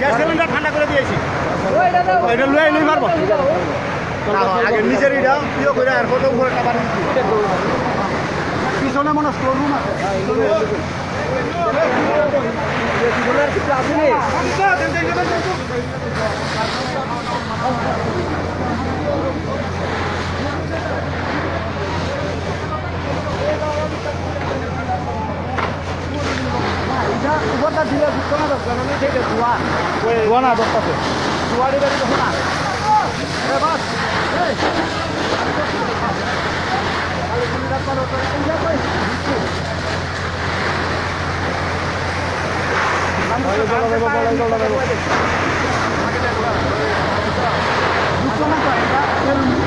gas cylinder ঠান্ডা করে দিয়েছি এটা লুয়ে নিয়ে পারবো আগে নিচের এটা প্রিয় করে আর কত উপরে টাকা পিছনে মনে স্টোর রুম আছে উপরটা দিলে ঢুকতো না দরকার আমি ঠিক আছে ধোয়া না দরকার ধোয়ারি বাড়ি দেখো না বাস ঢুকতো না